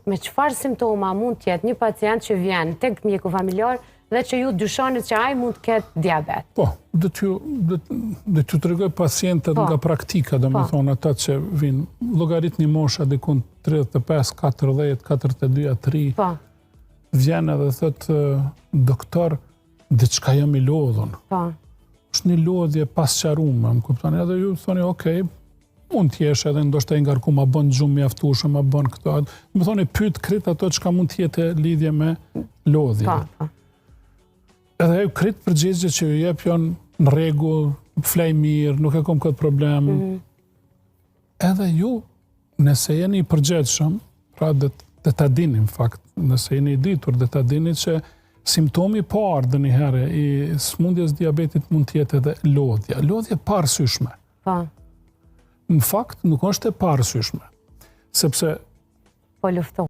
me çfarë simptoma mund të jetë një pacient që vjen tek mjeku familjar dhe që ju dyshonit që ai mund të ketë diabet? Po, dhe t'ju tregoj pacientët nga praktika, dhe me thonë ata që vinë, llogaritni mosha dikun 35, 40, 42, 3, vjen edhe thëtë, doktor, diçka jam i lodhun. Është një lodhje pasqarume, më kuptoni, edhe ju thoni, okej, mund t'jesh edhe ndoshta i ngarku ma bën gjumë mjaftueshëm, ma bën këto. Më thoni, pyet krit ato çka mund t'jetë lidhje me lodhje. Edhe ju krit përgjigje që ju jep janë në rregull, flej mirë, nuk e kam këtë problem. Edhe ju, nëse jeni i përgjithshëm, pra dhe ta dini në fakt, nëse jeni i ditur dhe ta dini që simptomi i parë dëniherë i smundjes diabetit mund të jetë edhe lodhja. Lodhje parësyshme. Në fakt, nuk është e parësyshme, sepse po lufto.